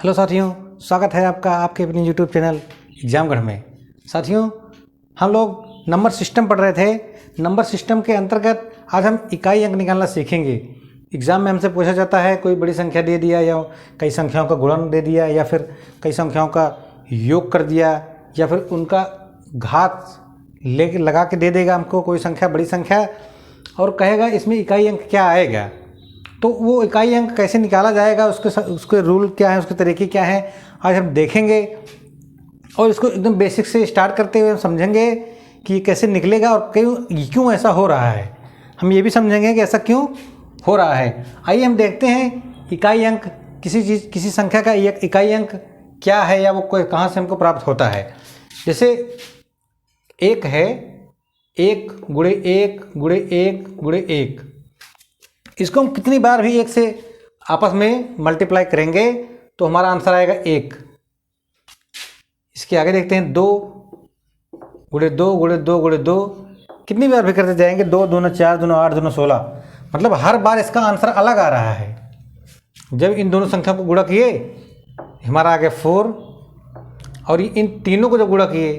Hello साथियों, स्वागत है आपका आपके अपने यूट्यूब चैनल एग्जामगढ़ में। साथियों, हम लोग नंबर सिस्टम पढ़ रहे थे। नंबर सिस्टम के अंतर्गत आज हम इकाई अंक निकालना सीखेंगे। एग्ज़ाम में हमसे पूछा जाता है, कोई बड़ी संख्या दे दिया या कई संख्याओं का गुणन दे दिया या फिर कई संख्याओं का योग कर दिया या फिर उनका घात लेके लगा के दे देगा हमको कोई संख्या, बड़ी संख्या, और कहेगा इसमें इकाई अंक क्या आएगा। तो वो इकाई अंक कैसे निकाला जाएगा, उसके रूल क्या है, उसके तरीके क्या हैं, आज हम देखेंगे। और इसको एकदम बेसिक से स्टार्ट करते हुए हम समझेंगे कि ये कैसे निकलेगा और क्यों ऐसा हो रहा है। हम ये भी समझेंगे कि ऐसा क्यों हो रहा है। आइए हम देखते हैं इकाई अंक, किसी संख्या का इकाई अंक क्या है या वो कहाँ से हमको प्राप्त होता है। जैसे एक है, 1 गुणे 1 गुणे 1 गुणे 1, इसको हम कितनी बार भी 1 से आपस में मल्टीप्लाई करेंगे तो हमारा आंसर आएगा 1। इसके आगे देखते हैं 2 गुणे 2 गुणे 2 गुणे 2, कितनी बार भी करते जाएंगे, 2 दूना 4 दूना 8 दूना 16, मतलब हर बार इसका आंसर अलग आ रहा है। जब इन दोनों संख्या को गुणा किए हमारा आ गया 4, और इन तीनों को जब गुणा किए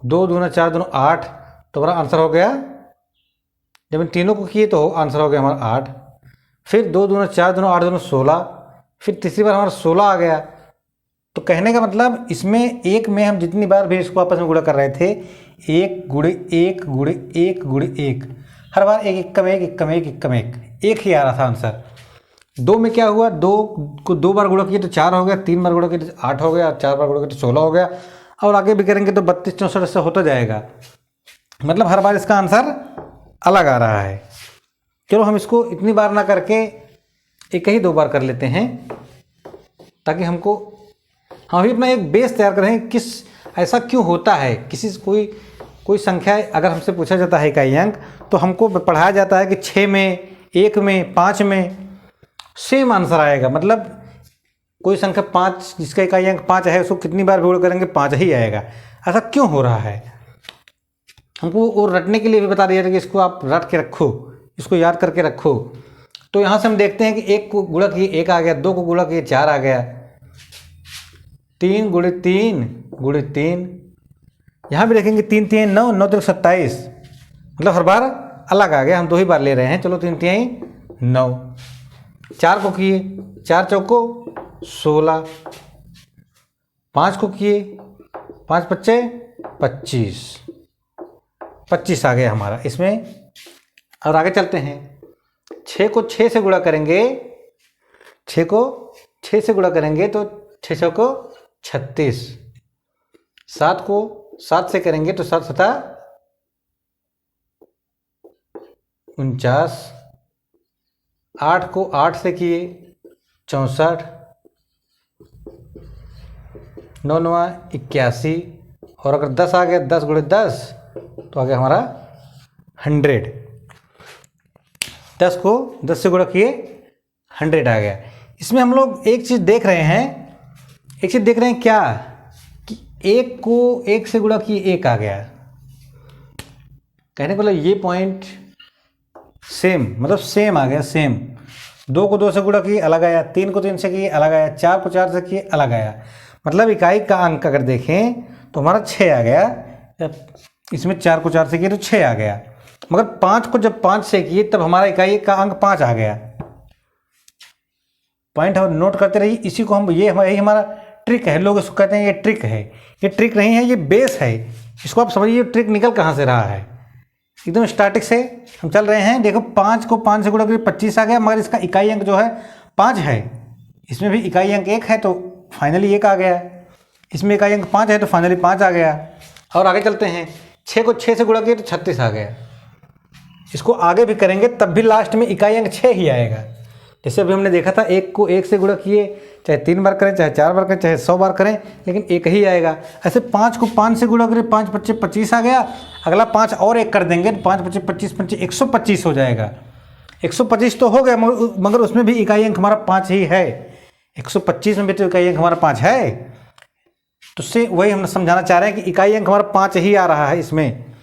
2 दूना 4 दूना 8, तो हमारा आंसर हो गया, जब इन तीनों को किए तो आंसर हो गया हमारा 8। फिर 2 दूना 4 दूना 8 दूना 16, फिर तीसरी बार हमारा 16 आ गया। तो कहने का मतलब इसमें एक में हम जितनी बार भी इसको आपस में गुणा कर रहे थे, 1 गुणे 1 गुणे 1 गुणे 1, हर बार एक एक कम एक, एक कम एक, एक कम एक ही आ रहा था आंसर। 2 में क्या हुआ, 2 को 2 बार गुणा किए तो 4 हो गया, 3 बार गुणा किए तो 8 हो गया, 4 बार गुणा किए तो 16 हो गया, और आगे भी करेंगे तो 32 64 से होता जाएगा। मतलब हर बार इसका आंसर अलग आ रहा है। चलो हम इसको इतनी बार ना करके एक ही 2 बार कर लेते हैं, ताकि हम भी अपना एक बेस तैयार करें किस ऐसा क्यों होता है। कोई संख्या अगर हमसे पूछा जाता है इकाई अंक, तो हमको पढ़ाया जाता है कि 6 में, 1 में, 5 में सेम आंसर आएगा। मतलब कोई संख्या 5 जिसका इकाई अंक 5 है, उसको कितनी बार भी गुणा करेंगे 5 ही आएगा। ऐसा क्यों हो रहा है हमको वो रटने के लिए भी बता दिया था कि इसको आप रट के रखो, इसको याद करके रखो। तो यहाँ से हम देखते हैं कि 1 को गुणा किए 1 आ गया, 2 को गुणा किए 4 आ गया, 3 गुणे 3 गुणे 3, यहाँ भी देखेंगे 3 3 9 9 3 27, मतलब हर बार अलग आ गया। हम 2 ही बार ले रहे हैं, चलो 3 3 9। 4 को किए 4 चौको 16, 5 को किए 5 पच्चे 25, 25 आ गया हमारा इसमें। और आगे चलते हैं, 6 को 6 से गुणा करेंगे, 6 को 6 से गुणा करेंगे तो 6 6 को 36, 7 को 7 से करेंगे तो 7 7 49, 8 को 8 से किए 64, 9 9 81, और अगर 10 आ गया 10 गुणे 10 तो आ गया हमारा 100। 10 को 10 से गुणा किए 100 आ गया। इसमें हम लोग एक चीज़ देख रहे हैं क्या, कि 1 को 1 से गुणा किए 1 आ गया। कहने को मतलब ये पॉइंट सेम, मतलब सेम आ गया, सेम। 2 को 2 से गुणा किए अलग आया, 3 को 3 से किए अलग आया, 4 को 4 से किए अलग आया। मतलब इकाई का अंक अगर देखें तो हमारा 6 आ गया। इसमें 4 को 4 से किए तो 6 आ गया, मगर 5 को जब 5 से किए तब हमारा इकाई का अंक 5 आ गया। पॉइंट हम नोट करते रहिए, इसी को हम यही हमारा ट्रिक है। लोग इसको कहते हैं ये ट्रिक है, ये ट्रिक नहीं है, ये बेस है। इसको आप समझिए ट्रिक निकल कहाँ से रहा है। एकदम स्टार्टिंग से हम चल रहे हैं। देखो 5 को 5 से गुणा करिए 25 आ गया, मगर इसका इकाई अंक जो है 5 है। इसमें भी इकाई अंक 1 है तो फाइनली 1 आ गया। इसमें इकाई अंक 5 है तो फाइनली 5 आ गया। और आगे चलते हैं, 6 को 6 से गुणा किए तो 36 आ गया। इसको आगे भी करेंगे तब भी लास्ट में इकाई अंक 6 ही आएगा। जैसे अभी हमने देखा था, 1 को 1 से गुणा किए चाहे 3 बार करें, चाहे 4 बार करें, चाहे 100 बार करें, लेकिन 1 ही आएगा। ऐसे 5 को 5 से गुणा करें, 5 पच्चे 25 आ गया। अगला 5 और 1 कर देंगे, 5 पच्चे 25 25 125 हो जाएगा। 125 तो हो गया, मगर उसमें भी इकाई अंक हमारा 5 ही है। 125 में भी तो इकाई अंक हमारा 5 है। तो उससे वही हम समझाना चाह रहे हैं कि इकाई अंक हमारा 5 ही आ रहा है। इसमें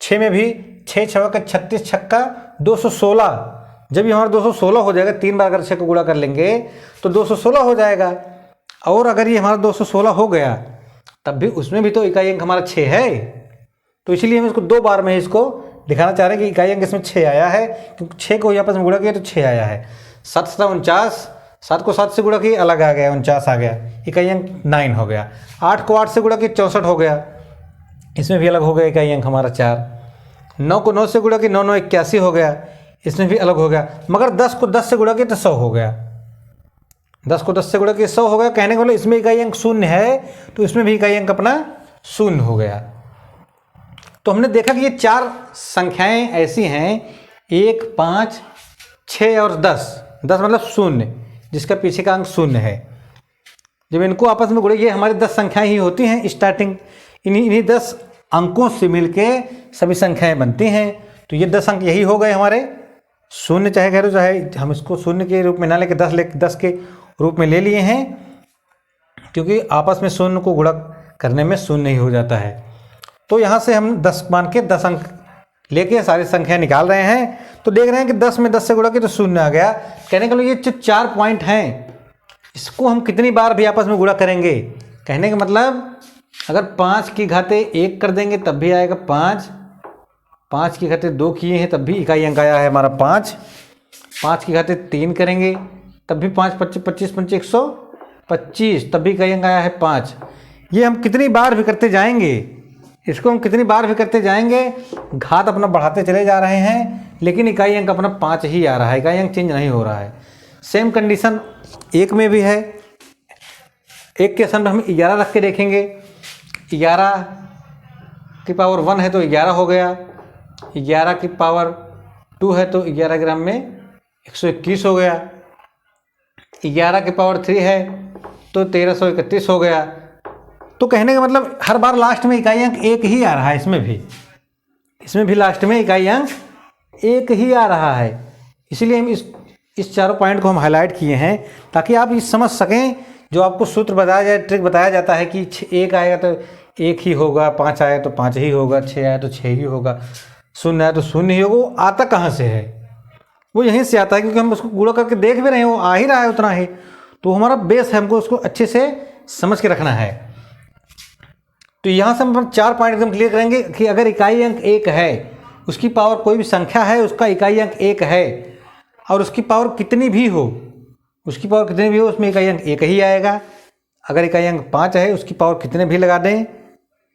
6 में भी 6 6 का 36 छक्का 216, जब ये हमारा 216 हो जाएगा, 3 बार अगर 6 को गुणा कर लेंगे तो 216 हो जाएगा। और अगर ये हमारा 216 हो गया तब भी उसमें भी तो इकाई अंक हमारा 6 है। तो इसलिए हम इसको 2 बार में इसको दिखाना चाह रहे हैं कि इकाई अंक इसमें 6 आया है, क्योंकि 6 को आपस में गुणा किया तो 6 आया है। 7 7 49, 7 को 7 से गुणा किया अलग आ गया, 49 आ गया, इकाई अंक 9 हो गया। 8 को 8 से गुणा किया 64 हो गया, इसमें भी अलग हो गया इकाई अंक हमारा 4। 9 को 9 से गुणा किया 9 9 81 हो गया, इसमें भी अलग हो गया। मगर 10 को 10 से गुणा किया तो 100 हो गया, 10 को 10 से गुणा किया 100 हो गया। कहने का मतलब इसमें इकाई अंक 0 है तो इसमें भी इकाई अंक अपना 0 हो गया। तो हमने देखा कि ये 4 संख्याएं ऐसी हैं, 1 5 6 और 10। 10 मतलब 0, जिसका पीछे का अंक 0 है। जब इनको आपस में गुणे, ये हमारी 10 संख्याएं ही होती हैं स्टार्टिंग, इन्हीं 10 अंकों से मिलके सभी संख्याएं बनती हैं। तो ये 10 अंक यही हो गए हमारे। 0 चाहे कह लो, चाहे हम इसको 0 के रूप में ना लेके 10 के रूप में ले लिए हैं, क्योंकि आपस में 0 को गुणा करने में 0 ही हो जाता है। तो यहाँ से हम 10 मान के 10 अंक लेके सारी संख्या निकाल रहे हैं। तो देख रहे हैं कि 10 में 10 से गुणा किया तो 0 आ गया। कहने का ये जो 4 पॉइंट हैं, इसको हम कितनी बार भी आपस में गुणा करेंगे। कहने का मतलब अगर 5 की घाते 1 कर देंगे तब भी आएगा 5, 5 की घाते 2 किए हैं तब भी इकाई अंक आया है हमारा 5, 5 की घाते 3 करेंगे तब भी 5 25 25 5 125 तब भी इकाई अंक आया है 5। ये हम कितनी बार भी करते जाएंगे, इसको हम कितनी बार भी करते जाएंगे, घात अपना बढ़ाते चले जा रहे हैं, लेकिन इकाई अंक अपना 5 ही आ रहा है, इकाई अंक चेंज नहीं हो रहा है। सेम कंडीशन 1 में भी है। 1 के स्थान पर हम 11 रख के देखेंगे, 11 की पावर 1 है तो 11 हो गया, 11 की पावर 2 है तो 11 ग्राम में 121 हो गया, 11 की पावर 3 है तो 1331 हो गया। तो कहने का मतलब हर बार लास्ट में इकाई अंक 1 ही आ रहा है, इसमें भी लास्ट में इकाई अंक 1 ही आ रहा है। इसलिए हम इस चारों पॉइंट को हम हाईलाइट किए हैं ताकि आप ये समझ सकें। जो आपको सूत्र बताया जाए, ट्रिक बताया जाता है कि 1 आएगा तो 1 ही होगा, 5 आया तो 5 ही होगा, 6 आया तो 6 ही होगा, 0 आया तो 0 ही होगा। वो आता कहाँ से है? वो यहीं से आता है, क्योंकि हम उसको गुणा करके देख भी रहे हैं, वो आ ही रहा है उतना ही। तो हमारा बेस है, हमको उसको अच्छे से समझ के रखना है। तो यहाँ से हम 4 पॉइंट एकदम क्लियर करेंगे कि अगर इकाई अंक 1 है, उसकी पावर कोई भी संख्या है, उसका इकाई अंक 1 है, और उसकी पावर कितनी भी हो, उसमें इकाई अंक 1 ही आएगा। अगर इकाई अंक 5 है, उसकी पावर कितने भी लगा दें,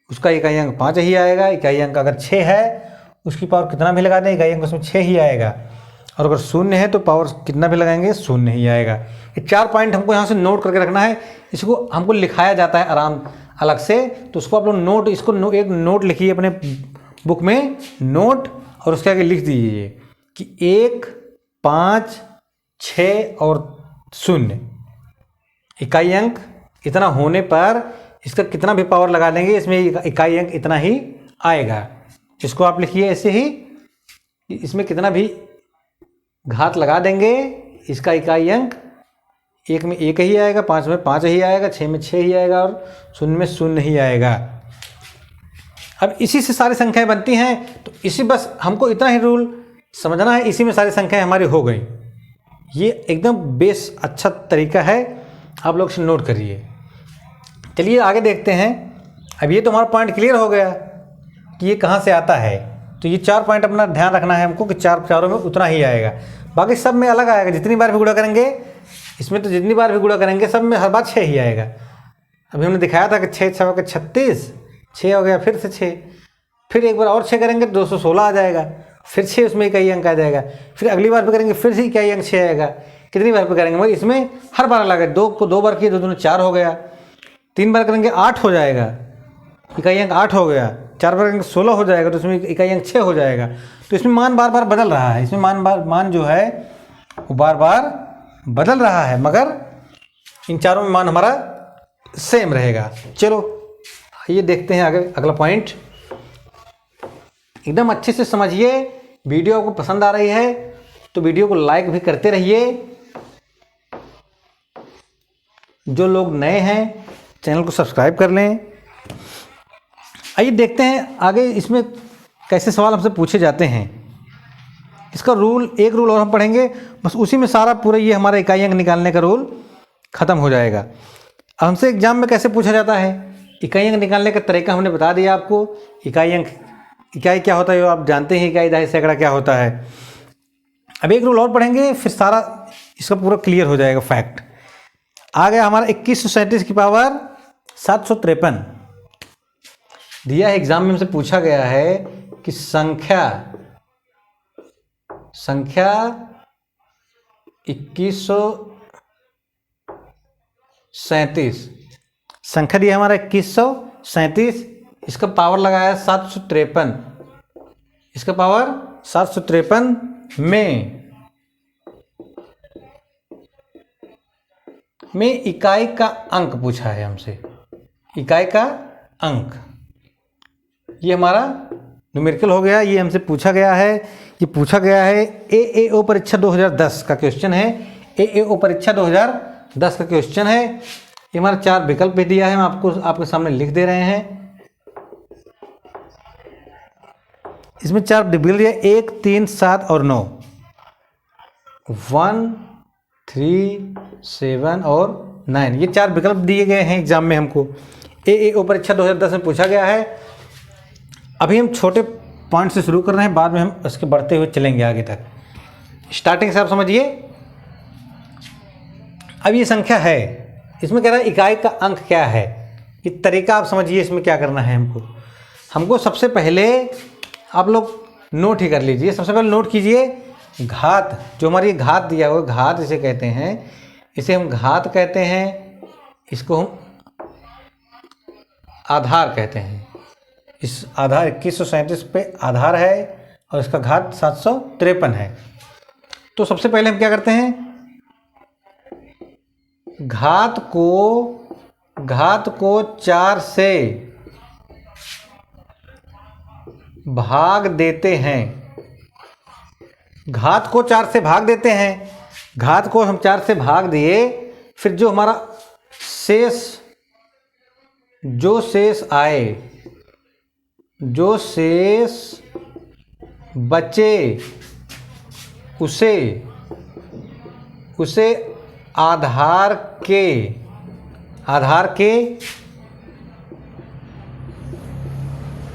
उसका इकाई अंक 5 ही आएगा। इकाई अंक अगर 6 है, उसकी पावर कितना भी लगा दें, इकाई अंक उसमें 6 ही आएगा। और अगर 0 है तो पावर कितना भी लगाएंगे 0 ही आएगा। ये 4 पॉइंट हमको यहाँ से नोट करके रखना है। इसको हमको लिखाया जाता है आराम अलग से, तो उसको आप लोग नोट, एक नोट लिखिए अपने बुक में, नोट, और उसके आगे लिख दीजिए कि 1 5 6 और 0 इकाई अंक इतना होने पर इसका कितना भी पावर लगा देंगे, इसमें इकाई अंक इतना ही आएगा। इसको आप लिखिए ऐसे ही, इसमें कितना भी घात लगा देंगे, इसका इकाई अंक 1 में 1 ही आएगा, 5 में 5 ही आएगा, 6 में 6 ही आएगा, और 0 में 0 ही आएगा। अब इसी से सारी संख्याएं बनती हैं। तो इसी बस हमको इतना ही रूल समझना है, इसी में सारी संख्याएं हमारी हो गई। ये एकदम बेस अच्छा तरीका है, आप लोग इसे नोट करिए। चलिए आगे देखते हैं। अब ये तो हमारा पॉइंट क्लियर हो गया कि ये कहाँ से आता है। तो ये 4 पॉइंट अपना ध्यान रखना है हमको कि चारों में उतना ही आएगा, बाकी सब में अलग आएगा। जितनी बार भी गुणा करेंगे, इसमें तो जितनी बार भी गुणा करेंगे सब में हर बार 6 ही आएगा। अभी हमने दिखाया था कि 6 6 के 36, 6 हो गया, फिर से 6, फिर एक बार और 6 करेंगे 216 आ जाएगा, फिर 6 उसमें इकाई अंक आ जाएगा, फिर अगली बार भी करेंगे फिर से इकाई अंक 6 आएगा। कितनी बार पे करेंगे, मगर इसमें हर बार अलग है। 2 को 2 बार किए, 2 दूनी 4 हो गया, 3 बार करेंगे 8 हो जाएगा, इकाई अंक 8 हो गया, 4 बार करेंगे 16 हो जाएगा, तो इसमें इकाई अंक 6 हो जाएगा। तो इसमें मान बार बार बदल रहा है, इसमें मान जो है वो बार बार बदल रहा है, मगर इन चारों में मान हमारा सेम रहेगा। चलो ये देखते हैं आगे अगला पॉइंट। एकदम अच्छे से समझिए। वीडियो आपको पसंद आ रही है तो वीडियो को लाइक भी करते रहिए। जो लोग नए हैं चैनल को सब्सक्राइब कर लें। आइए देखते हैं आगे इसमें कैसे सवाल हमसे पूछे जाते हैं। इसका एक रूल और हम पढ़ेंगे, बस उसी में सारा पूरा ये हमारा इकाई अंक निकालने का रूल खत्म हो जाएगा। अब हमसे एग्जाम में कैसे पूछा जाता है, इकाई अंक निकालने का तरीका हमने बता दिया आपको। इकाई क्या होता है वो आप जानते हैं, इकाई दहाई सैकड़ा क्या होता है। अब एक रूल और पढ़ेंगे फिर सारा इसका पूरा क्लियर हो जाएगा फैक्ट। आ गया हमारा 2137 की पावर 753 दिया है एग्जाम में, हमसे पूछा गया है कि संख्या 2137 संख्या दिया हमारा 2137, इसका पावर लगाया 753, इसका पावर 753 में इकाई का अंक पूछा है हमसे। इकाई का अंक ये हमारा न्यूमेरिकल हो गया, ये हमसे पूछा गया है। ये पूछा गया है एएओ परीक्षा 2010 का क्वेश्चन है। एएओ परीक्षा 2010 का क्वेश्चन है। ये हमारा 4 विकल्प भी दिया है, हम आपको आपके सामने लिख दे रहे हैं। इसमें 4 विकल्प दिया 1, 3, 7 और 9। 1, 3, 7 और 9 ये 4 विकल्प दिए गए हैं एग्जाम में हमको। एएओ परीक्षा 2010 में पूछा गया है। अभी हम छोटे पॉइंट से शुरू कर रहे हैं, बाद में हम इसके बढ़ते हुए चलेंगे आगे तक। स्टार्टिंग से आप समझिए। अब ये संख्या है, इसमें कह रहा है इकाई का अंक क्या है। ये तरीका आप समझिए, इसमें क्या करना है हमको सबसे पहले आप लोग नोट ही कर लीजिए। सबसे पहले नोट कीजिए घात, जो हमारी घात दिया हुआ घात इसे कहते हैं, इसे हम घात कहते हैं, इसको हम आधार कहते हैं। इस आधार 2137 पे आधार है और इसका घात 753 है। तो सबसे पहले हम क्या करते हैं, घात को 4 से भाग देते हैं। घात को 4 से भाग देते हैं। घात को हम 4 से भाग दिए, फिर जो हमारा शेष आए, जो शेष बचे उसे आधार के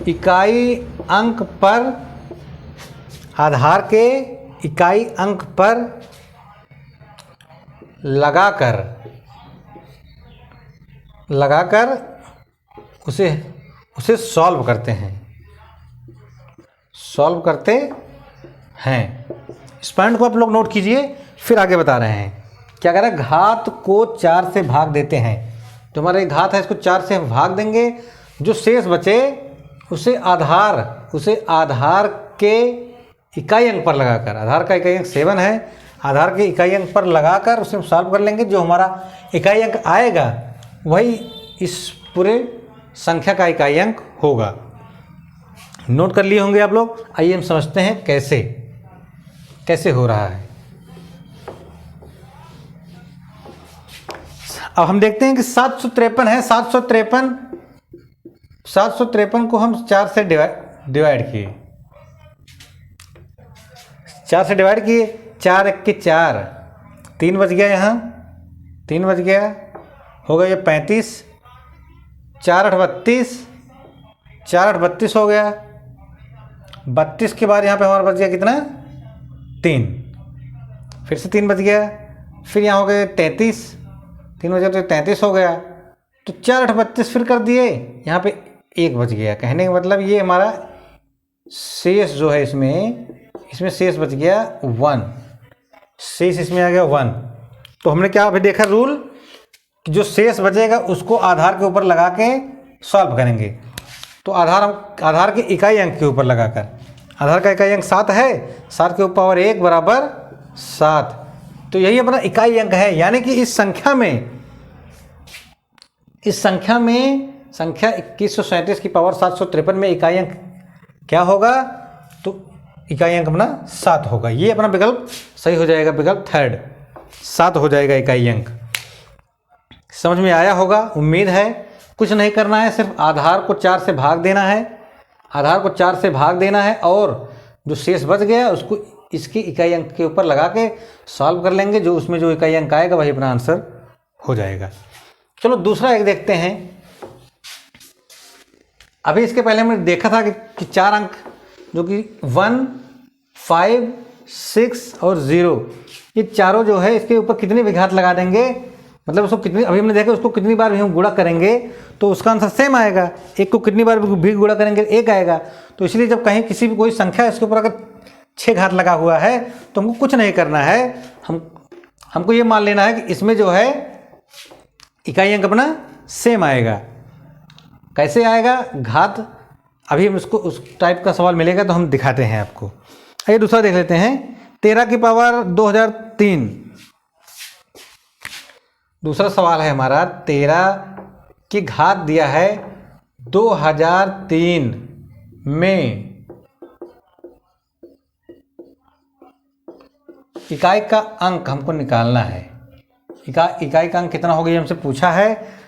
इकाई अंक पर लगाकर उसे सॉल्व करते हैं। इस पॉइंट को आप लोग नोट कीजिए, फिर आगे बता रहे हैं। क्या कह रहा है, घात को 4 से भाग देते हैं। तो हमारा घात है, इसको 4 से हम भाग देंगे, जो शेष बचे उसे आधार के इकाई अंक पर लगाकर, आधार का इकाई अंक 7 है, आधार के इकाई अंक पर लगाकर उसे हम सॉल्व कर लेंगे। जो हमारा इकाई अंक आएगा वही इस पूरे संख्या का इकाई अंक होगा। नोट कर लिए होंगे आप लोग। आइए हम समझते हैं कैसे हो रहा है। अब हम देखते हैं कि 753 है। 753 को हम 4 से डिवाइड किए। 4 1 के 4, 3 बच गया, यहाँ 3 बच गया, हो गया ये 35, 4 8 32, 4 8 32 हो गया। 32 के बाद यहाँ पे हमारा बच गया कितना, 3, फिर से 3 बच गया, फिर यहाँ हो गया 33, 3 बच गया तो 33 हो गया। तो 4 8 32 फिर कर दिए, यहाँ पे 1 बच गया। कहने का मतलब ये हमारा शेष जो है इसमें शेष बच गया 1, शेष इसमें आ गया 1। तो हमने क्या अभी देखा रूल, जो शेष बचेगा उसको आधार के ऊपर लगा के सॉल्व करेंगे। तो आधार के इकाई अंक के ऊपर लगाकर, आधार का इकाई अंक 7 है, 7 के ऊपर पावर 1 बराबर 7। तो यही अपना इकाई अंक है। यानी कि इस संख्या में संख्या 2137 की पावर 753 में इकाई अंक क्या होगा, तो इकाई अंक अपना 7 होगा। ये अपना विकल्प सही हो जाएगा, विकल्प 3 7 हो जाएगा इकाई अंक। समझ में आया होगा, उम्मीद है। कुछ नहीं करना है, सिर्फ आधार को 4 से भाग देना है, और जो शेष बच गया उसको इसके इकाई अंक के ऊपर लगा के सॉल्व कर लेंगे। जो उसमें जो इकाई अंक आएगा वही अपना आंसर हो जाएगा। चलो दूसरा एक देखते हैं। अभी इसके पहले हमने देखा था कि 4 अंक जो कि 1, 5, 6 और 0, ये चारों जो है इसके ऊपर कितनी भी घात लगा देंगे, मतलब उसको कितनी, अभी हमने देखा उसको कितनी बार भी हम गुणा करेंगे तो उसका आंसर सेम आएगा। एक को कितनी बार भी गुणा करेंगे 1 आएगा। तो इसलिए जब कहीं किसी भी कोई संख्या इसके ऊपर अगर 6 घात लगा हुआ है तो हमको कुछ नहीं करना है, हमको ये मान लेना है कि इसमें जो है इकाई अंक अपना सेम आएगा। कैसे आएगा घात, अभी हम उसको उस टाइप का सवाल मिलेगा तो हम दिखाते हैं आपको। आइए दूसरा देख लेते हैं। 13 की पावर 2003, दूसरा सवाल है हमारा। 13 की घात दिया है 2003 में इकाई का अंक हमको निकालना है। इकाई का अंक कितना होगा ये हमसे पूछा है।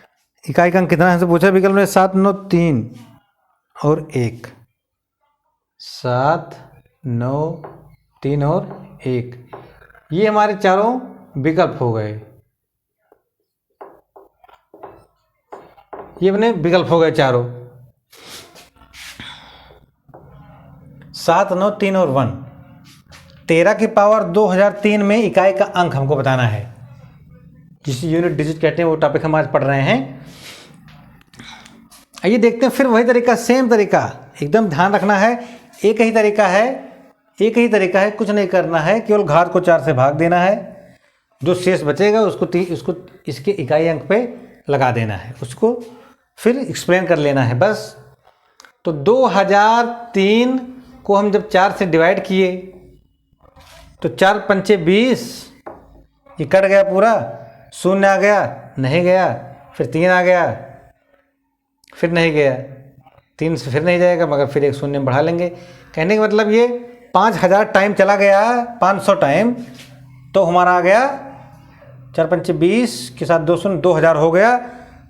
इकाई का अंक कितना हमसे पूछा है? विकल्प में 7, 9, 3 और 1। 7, 9, 3 और 1, ये हमारे चारों विकल्प हो गए। ये अपने विकल्प हो गए चारों। 7, 9, 3 और 1। 13 की पावर 2003 में इकाई का अंक हमको बताना है, जिसे यूनिट डिजिट कहते हैं, वो टॉपिक हम आज पढ़ रहे हैं। आइए देखते हैं फिर वही तरीका, सेम तरीका, एकदम ध्यान रखना है। एक ही तरीका है, कुछ नहीं करना है, केवल घात को 4 से भाग देना है। जो शेष बचेगा उसको इसके इकाई अंक पे लगा देना है, उसको फिर एक्सप्लेन कर लेना है बस। तो 2003 को हम जब 4 से डिवाइड किए तो 4 पंचे 20, ये कट गया पूरा, 0 आ गया, नहीं गया, फिर 3 आ गया, फिर नहीं गया, 3 से फिर नहीं जाएगा, मगर फिर एक 0 बढ़ा लेंगे। कहने का मतलब ये 5000 टाइम चला गया, 500 टाइम, तो हमारा आ गया 4 पंचे 20 के साथ 2 शून्य, 2000 हो गया,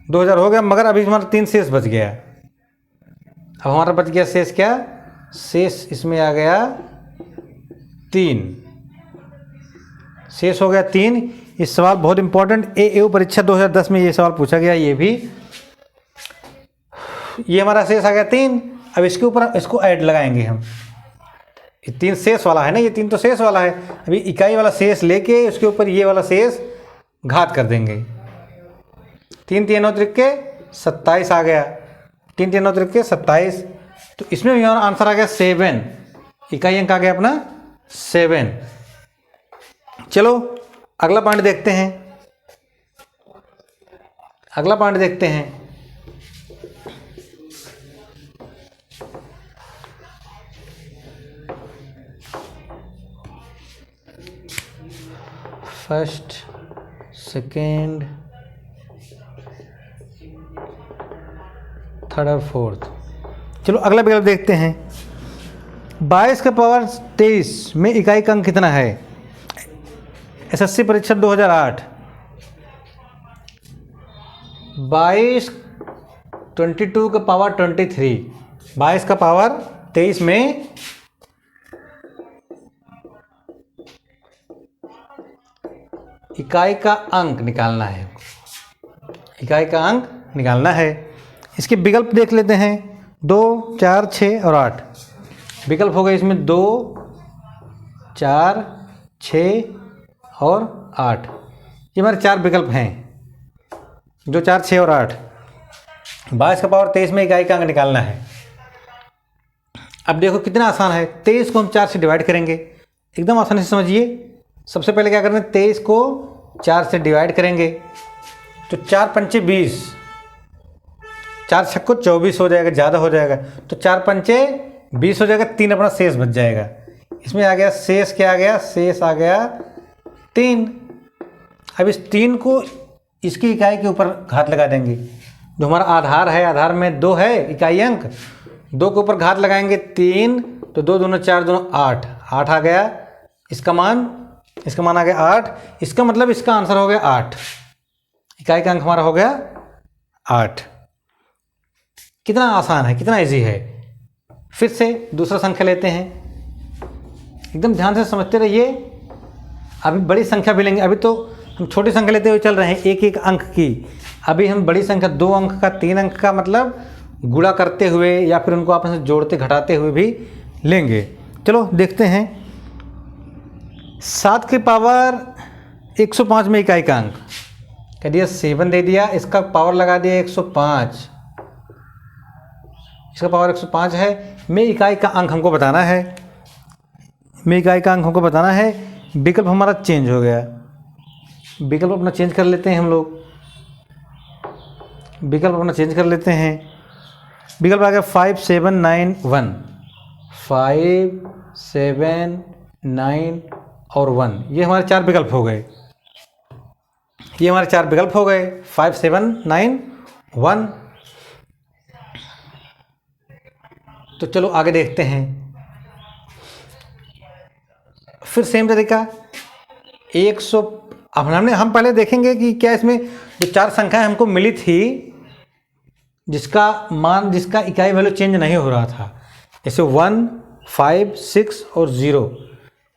2000 हो गया। मगर अभी हमारा 3 शेष बच गया। अब हमारा बच गया शेष क्या? शेष इसमें आ गया 3, शेष हो गया 3। इस सवाल बहुत इंपॉर्टेंट, एएयू परीक्षा 2010 में ये सवाल पूछा गया। ये हमारा शेष आ गया 3। अब इसके ऊपर इसको ऐड लगाएंगे हम। ये 3 शेष वाला है ना, ये 3 तो शेष वाला है। अभी इकाई वाला शेष लेके उसके ऊपर ये वाला शेष घात कर देंगे। 3 3 9 त्रिके 27 आ गया, 3 3 9 त्रिके 27। तो इसमें भी हमारा आंसर आ गया 7, इकाई अंक आ गया अपना 7। चलो अगला पॉइंट देखते हैं। फर्स्ट, सेकेंड, थर्ड और फोर्थ। चलो अगला विकल्प देखते हैं। 22 का पावर 23 में इकाई का अंक कितना है? एसएससी परीक्षा 2008। 22 22 का पावर 23, 22 का पावर 23 में इकाई का अंक निकालना है। इकाई का अंक निकालना है। इसके विकल्प देख लेते हैं। 2, 4, 6 और 8 विकल्प हो गए इसमें। 2, 4, 6 और 8, ये हमारे 4 विकल्प हैं, जो 4, 6 और 8। 22 का पावर 23 में इकाई का अंक निकालना है। अब देखो कितना आसान है। 23 को हम 4 से डिवाइड करेंगे, एकदम आसानी से समझिए। सबसे पहले क्या करना है, 23 को 4 से डिवाइड करेंगे तो 4 पंचे 20, 4 छक्को 24 हो जाएगा, ज़्यादा हो जाएगा तो 4 पंचे 20 हो जाएगा। 3 अपना शेष बच जाएगा। इसमें आ गया शेष, क्या आ गया? शेष आ गया 3। अब इस 3 को इसकी इकाई के ऊपर घात लगा देंगे। जो हमारा आधार है, आधार में 2 है इकाई अंक, 2 के ऊपर घात लगाएंगे 3, तो 2 दूना 4 दूना 8, 8 आ गया। इसका मान आ गया 8। इसका मतलब इसका आंसर हो गया 8। इकाई का अंक हमारा हो गया 8। कितना आसान है, कितना इजी है। फिर से दूसरा संख्या लेते हैं, एकदम ध्यान से समझते रहिए। अभी बड़ी संख्या भी लेंगे, अभी तो हम छोटी संख्या लेते हुए चल रहे हैं, एक एक अंक की। अभी हम बड़ी संख्या 2 अंक का 3 अंक का मतलब गुणा करते हुए या फिर उनको आपस में जोड़ते घटाते हुए भी लेंगे। चलो देखते हैं। 7 की पावर 105 में इकाई का अंक कह दिया 7 दे दिया, इसका पावर लगा दिया 105, इसका पावर 105 है। में इकाई का अंक हमको बताना है, में इकाई का अंक हमको बताना है। विकल्प हमारा चेंज हो गया, विकल्प अपना चेंज कर लेते हैं हम लोग, विकल्प अपना चेंज कर लेते हैं। विकल्प आ गया 5791, 5 7 9 और 1, ये हमारे 4 विकल्प हो गए, ये हमारे 4 विकल्प हो गए 5 7 9 1। तो चलो आगे देखते हैं। फिर सेम तरीका 100, अब हम पहले देखेंगे कि क्या इसमें जो 4 संख्याएं हमको मिली थी जिसका मान, जिसका इकाई वैल्यू चेंज नहीं हो रहा था, जैसे 1 5 6 और 0,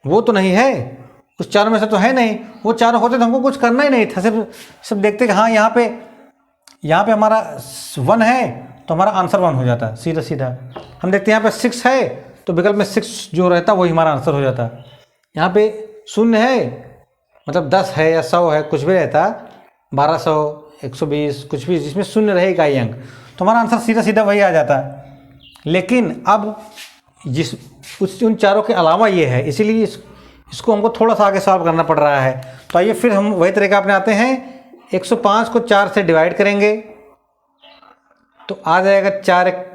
वो तो नहीं है, उस चारों में से तो है नहीं। वो चारों होते तो हमको कुछ करना ही नहीं था, सिर्फ देखते कि हाँ यहाँ पे हमारा 1 है तो हमारा आंसर 1 हो जाता सीधा सीधा। हम देखते हैं यहाँ पे 6 है तो विकल्प में 6 जो रहता वही हमारा आंसर हो जाता। यहाँ पे 0 है मतलब 10 है या 100 है, कुछ भी रहता, 1200 120 कुछ भी जिसमें 0 रहे इकाई अंक, तो हमारा आंसर सीधा सीधा वही आ जाता। लेकिन अब उन चारों के अलावा ये है, इसीलिए इसको हमको थोड़ा सा आगे सॉल्व करना पड़ रहा है। तो आइए फिर हम वही तरीका अपने आते हैं। 105 को 4 से डिवाइड करेंगे तो आ जाएगा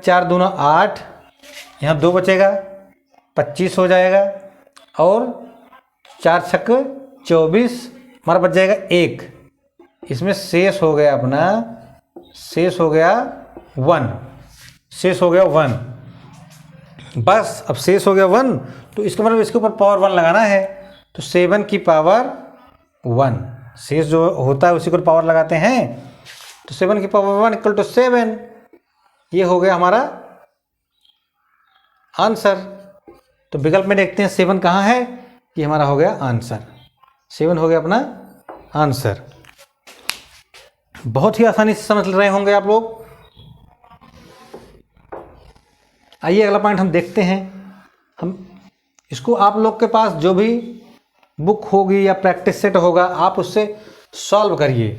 4 दूना 8, यहाँ 2 बचेगा 25 हो जाएगा, और 4 छक्के 24, हमारा बच जाएगा 1। इसमें शेष हो गया अपना, शेष हो गया 1, शेष हो गया 1, बस अब शेष हो गया 1। तो इसका मतलब इसके ऊपर पावर 1 लगाना है, तो 7 की पावर 1, शेष जो होता है उसी को पावर लगाते हैं, तो 7 की पावर 1 इक्वल टू 7, ये हो गया हमारा आंसर। तो विकल्प में देखते हैं 7 कहाँ है, ये हमारा हो गया आंसर, 7 हो गया अपना आंसर। बहुत ही आसानी से समझ रहे होंगे आप लोग। आइए अगला पॉइंट हम देखते हैं। हम इसको, आप लोग के पास जो भी बुक होगी या प्रैक्टिस सेट होगा आप उससे सॉल्व करिए।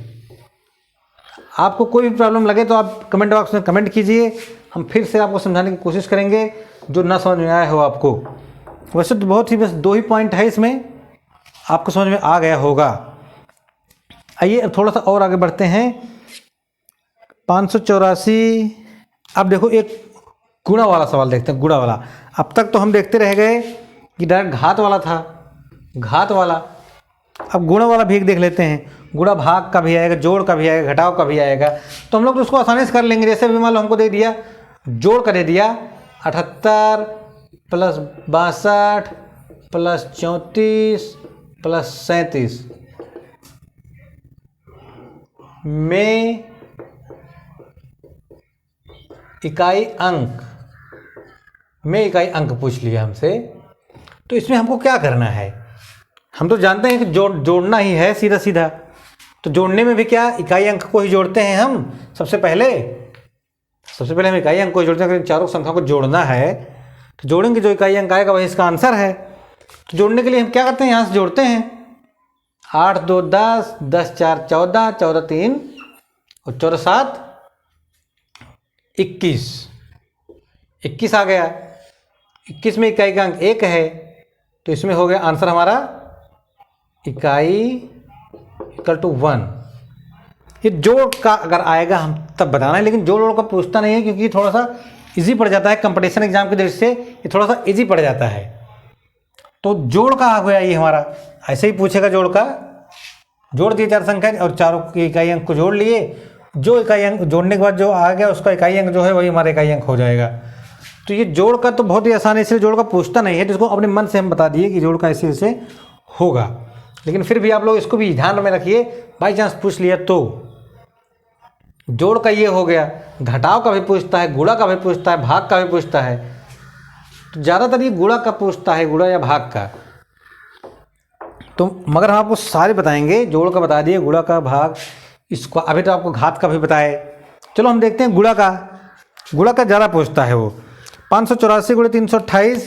आपको कोई भी प्रॉब्लम लगे तो आप कमेंट बॉक्स में कमेंट कीजिए, हम फिर से आपको समझाने की कोशिश करेंगे जो ना समझ में आया हो आपको। वैसे तो बहुत ही बस 2 ही पॉइंट है इसमें, आपको समझ में आ गया होगा। आइए अब थोड़ा सा और आगे बढ़ते हैं। 584, अब देखो एक गुणा वाला सवाल देखते हैं, गुणा वाला। अब तक तो हम देखते रह गए कि डायरेक्ट घात वाला था, घात वाला, अब गुणा वाला भी एक देख लेते हैं। गुणा भाग का भी आएगा, जोड़ का भी आएगा, घटाव का भी आएगा, तो हम लोग तो उसको आसानी से कर लेंगे। जैसे भी मान लो हमको दे दिया, जोड़ का दे दिया 78 प्लस 62 प्लस 34 प्लस 37 में इकाई अंक, में इकाई अंक पूछ लिया हमसे, तो इसमें हमको क्या करना है? हम तो जानते हैं कि जोड़ना ही है सीधा सीधा। तो जोड़ने में भी क्या इकाई अंक को ही जोड़ते हैं हम। सबसे पहले हम इकाई अंक को जोड़ते हैं। चारों संख्या को जोड़ना है तो जोड़ेंगे, जो इकाई अंक आएगा वही इसका आंसर है। तो जोड़ने के लिए हम क्या करते हैं, यहाँ से जोड़ते हैं। 8 2 10, 10 4 14, 14 3 और 4 7 21, 21 आ गया। 21 में इकाई का अंक 1 है, तो इसमें हो गया आंसर हमारा इकाई इक्वल टू 1। ये जोड़ का अगर आएगा हम तब बताना है, लेकिन जोड़ का पूछता नहीं है क्योंकि थोड़ा सा इजी पड़ जाता है कंपटीशन एग्जाम की दृष्टि से, ये थोड़ा सा इजी पड़ जाता है। तो जोड़ का आ गया ये हमारा, ऐसे ही पूछेगा जोड़ का। जोड़ दिए 4 संख्या और चारों के इकाई अंक को जोड़ लिए, जो इकाई अंक जोड़ने के बाद जो आ गया उसका इकाई अंक जो है वही हमारा इकाई अंक हो जाएगा। तो ये जोड़ का तो बहुत ही आसान है, इसलिए जोड़ का पूछता नहीं है, जिसको अपने मन से हम बता दिए कि जोड़ का ऐसे ऐसे होगा। लेकिन फिर भी आप लोग इसको भी ध्यान में रखिए, बाई चांस पूछ लिया तो। जोड़ का ये हो गया, घटाव का भी पूछता है, गुणा का भी पूछता है, भाग का भी पूछता है। तो ज़्यादातर ये गुणा का पूछता है, गुणा या भाग का। तो मगर हम आपको सारे बताएंगे, जोड़ का बता दिए, गुणा का, भाग, इसको अभी तो आपको घात का भी बताए। चलो हम देखते हैं गुणा का। गुणा का ज़्यादा पूछता है वो। 584 गुणे 328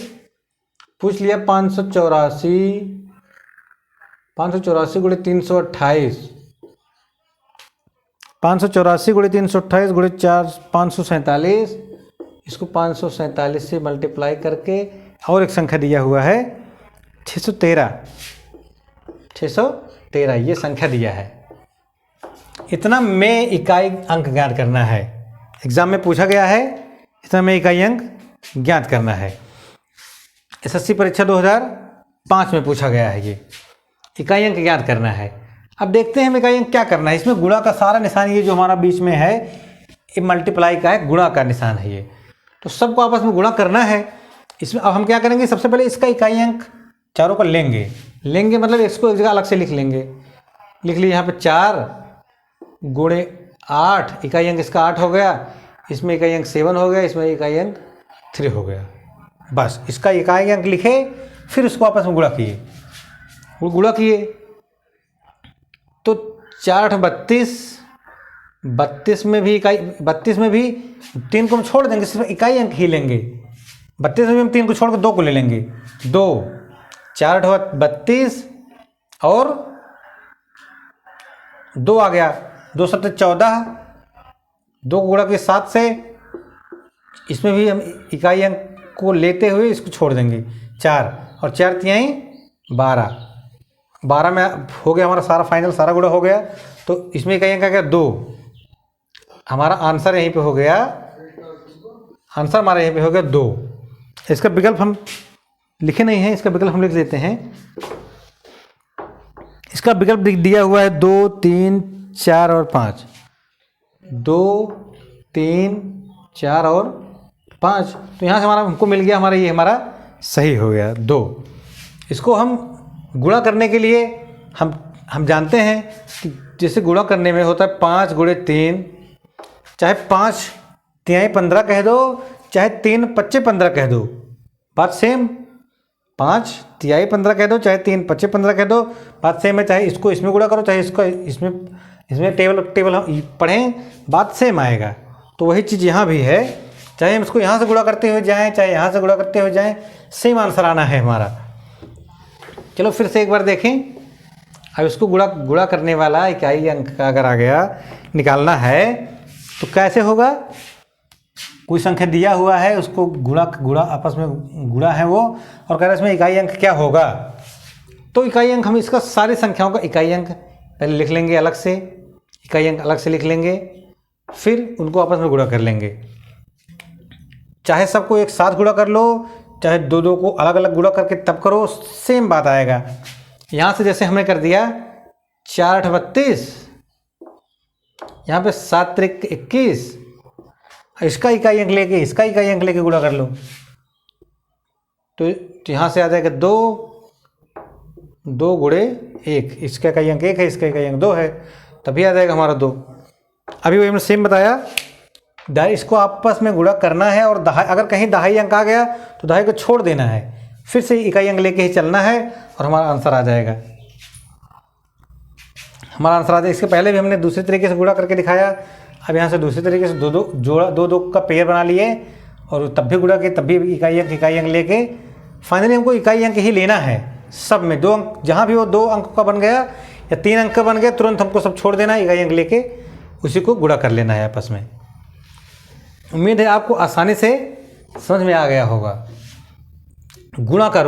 पूछ लिया। 584 गुणे 328, 584 गुणे 328 गुणे 4 547। इसको 547 से मल्टीप्लाई करके और एक संख्या दिया हुआ है 613। 613 ये संख्या दिया है। इतना में इकाई अंक ज्ञात करना है। एग्जाम में पूछा गया है, इतना में इकाई अंक ज्ञात करना है। एसएससी परीक्षा 2005 में पूछा गया है ये। इकाई अंक ज्ञात करना है। अब देखते हैं हम इकाई अंक क्या करना है। इसमें गुणा का सारा निशान ये जो हमारा बीच में है ये मल्टीप्लाई का है, गुणा का निशान है ये। तो सबको आपस में गुणा करना है। इसमें अब हम क्या करेंगे, सबसे पहले इसका इकाई अंक चारों का लेंगे मतलब इसको एक जगह अलग से लिख लेंगे। लिख लीजिए यहाँ पे 4 गुणे 8, इकाई अंक इसका 8 हो गया। इसमें इकाई अंक 7 हो गया, इसमें इकाई अंक 3 हो गया। बस इसका इकाई अंक लिखे, फिर उसको आपस में गुणा किए। वो गुणा किए तो 4 8 32, 32 में भी इकाई, 32 में भी 3 को हम छोड़ देंगे, सिर्फ इकाई अंक ही लेंगे। 32 में भी हम 3 को छोड़ कर 2 को ले लेंगे। 2 4 8 32 और 2 आ गया, 2 7 14, 2 को गुणा किए 7 से। इसमें भी हम इकाई अंक को लेते हुए इसको छोड़ देंगे 4 और 4 तिहाई 12। 12 में हो गया हमारा सारा फाइनल, सारा गुणा हो गया। तो इसमें इकाई अंक आ गया 2। हमारा आंसर यहीं पे हो गया, आंसर हमारा यहीं पे हो गया 2। इसका विकल्प हम लिखे नहीं हैं, इसका विकल्प हम लिख देते हैं। इसका विकल्प दिया हुआ है 2 3 4 और 5। 2 3 4 और 5। तो यहाँ से हमारा हमको मिल गया, हमारा ये हमारा सही हो गया 2। इसको हम गुणा करने के लिए हम जानते हैं कि जैसे गुणा करने में होता है 5 गुणे 3, चाहे 5 तिहाई 15 कह दो, चाहे 3 पच्चे 15 कह दो, बात सेम। 5 तिहाई 15 कह दो, चाहे 3 पच्चे 15 कह दो, बात सेम है। चाहे इसको इसमें गुणा करो, चाहे इसको इसमें टेबल हम पढ़ें, बात सेम आएगा। तो वही चीज़ यहाँ भी है, चाहे हम इसको यहाँ से गुणा करते हुए जाएँ, चाहे यहाँ से गुणा करते हुए जाएँ, सेम आंसर आना है हमारा। चलो फिर से एक बार देखें। अब इसको गुणा करने वाला इकाई अंक का अगर आ गया निकालना है तो कैसे होगा। कोई संख्या दिया हुआ है, उसको गुणा आपस में गुणा है वो, और कह रहे इसमें इकाई अंक क्या होगा। तो इकाई अंक हम इसका सारी संख्याओं का इकाई अंक पहले लिख लेंगे अलग से, इकाई अंक अलग से लिख लेंगे, फिर उनको आपस में गुणा कर लेंगे। चाहे सबको एक साथ गुणा कर लो, चाहे दो दो को अलग अलग गुणा करके तब करो, सेम बात आएगा। यहाँ से जैसे हमने कर दिया 4 8 32, यहाँ पे 7 3 21, इसका इकाई अंक लेके इसका इकाई अंक लेके गुणा कर लो तो यहाँ से आ जाएगा 2 गुणे 1। इसका इकाई अंक 1 है, इसका इकाई अंक 2 है, तभी आ जाएगा हमारा 2। अभी वही हमने सेम बताया, इसको आपस में गुणा करना है, और अगर कहीं दहाई अंक आ गया तो दहाई को छोड़ देना है, फिर से इकाई अंक लेके ही चलना है और हमारा आंसर आ जाएगा। हमारा आंसर आ जाएगा। इसके पहले भी हमने दूसरे तरीके से गुणा करके दिखाया। अब यहाँ से दूसरे तरीके से दो का पेयर बना लिए और तब भी गुणा किए, तब भी इकाई अंक लेके फाइनली हमको इकाई अंक ही लेना है। सब में 2 अंक, जहाँ भी वो 2 अंक का बन गया या 3 अंक का बन गया, तुरंत हमको सब छोड़ देना है, इकाई अंक लेके उसी को गुणा कर लेना है आपस में। उम्मीद है आपको आसानी से समझ में आ गया होगा। गुणा का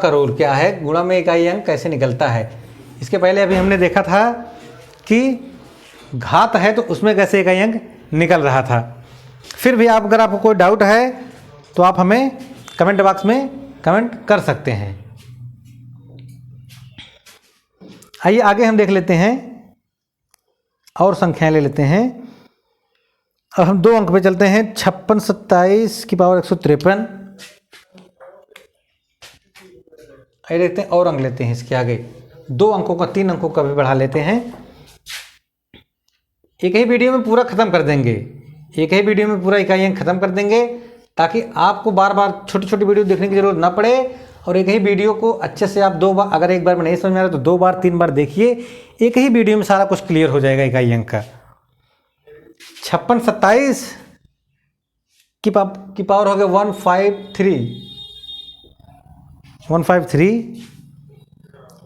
रोल क्या है, गुणा में इकाई अंक कैसे निकलता है। इसके पहले अभी हमने देखा था कि घात है तो उसमें कैसे इकाई अंक निकल रहा था। फिर भी अगर आपको कोई डाउट है तो आप हमें कमेंट बॉक्स में कमेंट कर सकते हैं। आइए आगे हम देख लेते हैं और संख्याएं ले लेते हैं। अब हम 2 अंक पे चलते हैं। 56 27 की पावर 153। आइए देखते हैं और अंक लेते हैं इसके आगे। 2 अंकों का 3 अंकों का भी बढ़ा लेते हैं। एक ही वीडियो में पूरा ख़त्म कर देंगे, एक ही वीडियो में पूरा इकाई अंक ख़त्म कर देंगे, ताकि आपको बार बार छोटी छोटी वीडियो देखने की ज़रूरत ना पड़े और एक ही वीडियो को अच्छे से आप 2 बार, अगर एक बार में नहीं समझ में आ रहा तो 2 बार 3 बार देखिए, एक ही वीडियो में सारा कुछ क्लियर हो जाएगा इकाई अंक का। 56 27 की पावर हो गया 153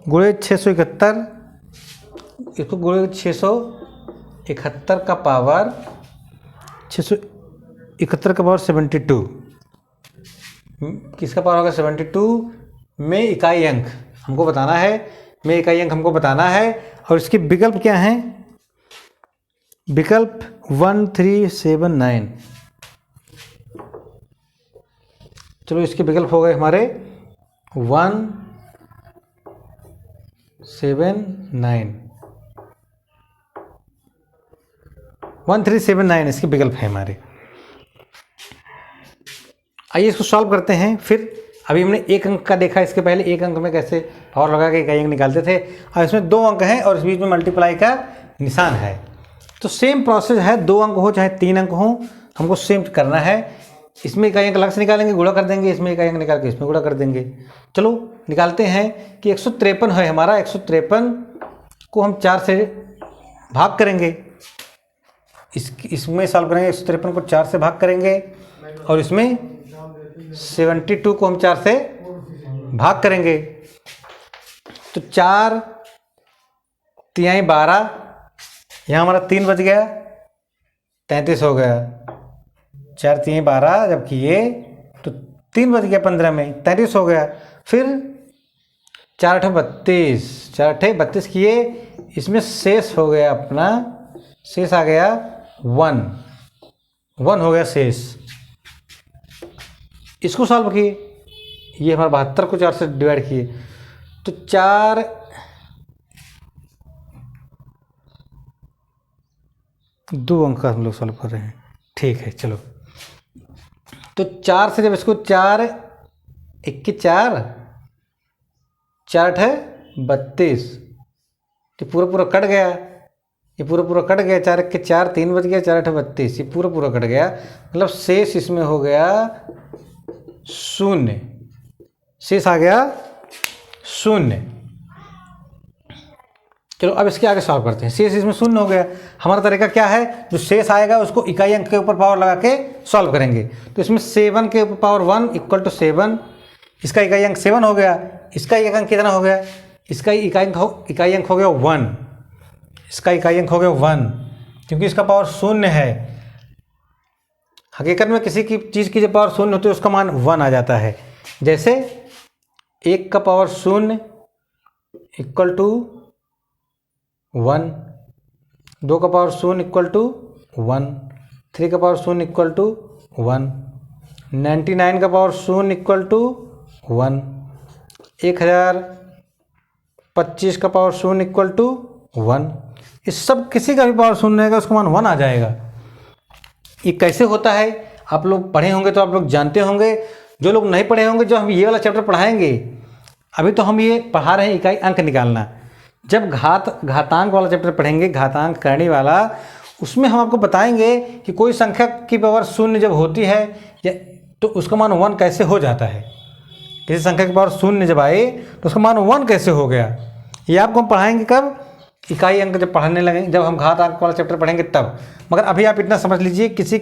गुणे 671, इसको गुणे 671 का पावर 671 का पावर 72, किसका पावर होगा 72 में इकाई अंक हमको बताना है, में इकाई अंक हमको बताना है। और इसके विकल्प क्या हैं? विकल्प 1379। चलो इसके विकल्प हो गए हमारे 1379 इसके विकल्प है हमारे। आइए इसको सॉल्व करते हैं। फिर अभी हमने एक अंक का देखा, इसके पहले एक अंक में कैसे पावर लगा के इकाई अंक निकालते थे, और इसमें 2 अंक हैं और इस बीच में मल्टीप्लाई का निशान है। तो सेम प्रोसेस है, 2 अंक हो चाहे 3 अंक हो, हमको सेम करना है। इसमें इकाई अंक अलग से निकालेंगे, गुणा कर देंगे, इसमें इकाई अंक निकाल के इसमें गुणा कर देंगे। चलो निकालते हैं कि 153 है हमारा, 153 को हम 4 से भाग करेंगे, इसमें सॉल्व करेंगे। 153 को 4 से भाग करेंगे और इसमें 72 को हम 4 से भाग करेंगे। तो 4 तिहाई 12, यहाँ हमारा 3 बच गया, 33 हो गया। 4 तिहाई 12 जब किए तो 3 बच गया 15 में, 33 हो गया। फिर 4 8 32, 4 8 32 किए, इसमें शेष हो गया अपना, शेष आ गया 1 हो गया शेष। इसको सॉल्व किए, ये हमारा 72 को 4 से डिवाइड किए, तो 4 2 अंक का हम लोग सॉल्व कर रहे हैं, ठीक है। चलो तो 4 से जब इसको 4 1 के 4 4 8 32, तो पूरा कट गया, ये पूरा कट गया। 4 1 के 4 3 बच गया, 4 8 32, ये पूरा कट गया। मतलब शेष इसमें हो गया 0, शेष आ गया 0। चलो अब इसके आगे सॉल्व करते हैं। शेष इसमें 0 हो गया। हमारा तरीका क्या है, जो शेष आएगा उसको इकाई अंक के ऊपर पावर लगा के सॉल्व करेंगे। तो इसमें 7 के ऊपर पावर 1 इक्वल टू 7, इसका इकाई अंक 7 हो गया। इसका इकाई अंक कितना हो गया? इसका इकाई अंक हो गया 1, इसका इकाई अंक हो गया 1, क्योंकि इसका पावर 0 है। हकीकत में किसी की चीज़ की जब पावर 0 होती है उसका मान 1 आ जाता है। जैसे 1 का पावर 0 इक्वल टू 1, 2 का पावर 0 इक्वल टू 1, 3 का पावर 0 इक्वल टू 1, 99 का पावर 0 इक्वल टू 1, 1025 का पावर 0 इक्वल टू 1। इस सब किसी का भी पावर 0 रहेगा उसका मान 1 आ जाएगा। ये कैसे होता है आप लोग पढ़े होंगे तो आप लोग जानते होंगे। जो लोग नहीं पढ़े होंगे, जो हम ये वाला चैप्टर पढ़ाएंगे, अभी तो हम ये पढ़ा रहे हैं इकाई अंक निकालना। जब घातांक वाला चैप्टर पढ़ेंगे, घातांक करणी वाला, उसमें हम आपको बताएंगे कि कोई संख्या की पावर 0 जब होती है या तो उसका मान 1 कैसे हो जाता है। किसी संख्या की पावर 0 जब आए तो उसका मान 1 कैसे हो गया, ये आपको हम पढ़ाएंगे। कब? इकाई अंक जब पढ़ाने लगेंगे, जब हम घातांक वाला चैप्टर पढ़ेंगे तब। मगर अभी आप इतना समझ लीजिए, किसी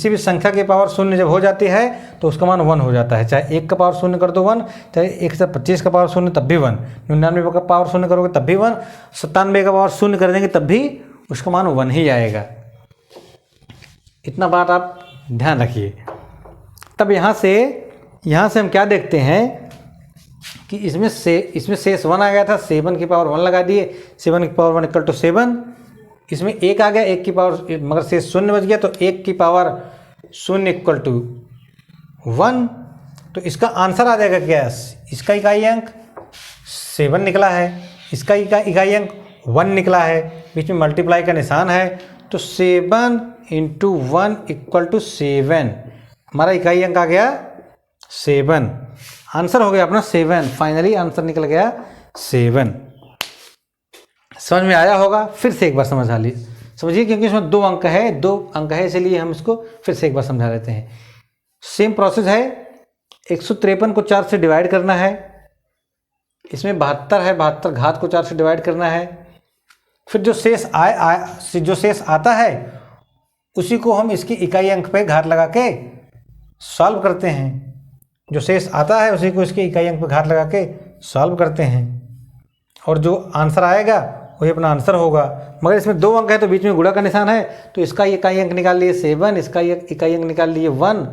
भी संख्या की पावर 0 जब हो जाती है तो उसका मान 1 हो जाता है। चाहे 1 का पावर 0 कर दो 1, चाहे 125 का पावर 0 तब भी 1, 99 का पावर 0 करोगे तब भी 1, 97 का पावर 0 कर देंगे तब भी उसका मान 1 ही आएगा। इतना बात आप ध्यान रखिए। तब यहाँ से हम क्या देखते हैं कि इसमें शेष 1 आ गया था, 7 की पावर 1 लगा दिए, 7 की पावर 1 इक्वल टू 7। इसमें 1 आ गया, 1 की पावर, मगर शेष 0 बच गया, तो 1 की पावर 0 इक्वल टू 1। तो इसका आंसर आ जाएगा क्या? इसका इकाई अंक 7 निकला है, इसका इकाई अंक 1 निकला है, बीच में मल्टीप्लाई का निशान है। तो 7 इंटू 1 इक्वल टू 7, हमारा इकाई अंक आ गया 7। आंसर हो गया अपना 7, फाइनली आंसर निकल गया 7। समझ में आया होगा? फिर से एक बार समझिए, क्योंकि इसमें 2 अंक है, 2 अंक है, इसलिए हम इसको फिर से एक बार समझा लेते हैं। सेम प्रोसेस है, 153 को 4 से डिवाइड करना है, इसमें 72 है, 72 घात को 4 से डिवाइड करना है। फिर जो शेष आता है उसी को हम इसकी इकाई अंक पे घात लगा के सॉल्व करते हैं। जो शेष आता है उसी को इसकी इकाई अंक पे घात लगा के सॉल्व करते हैं, और जो आंसर आएगा वही अपना आंसर होगा। मगर इसमें 2 अंक है तो बीच में गुणा का निशान है, तो इसका इकाई अंक निकाल लिए 7, इसका इकाई अंक निकाल लिए 1,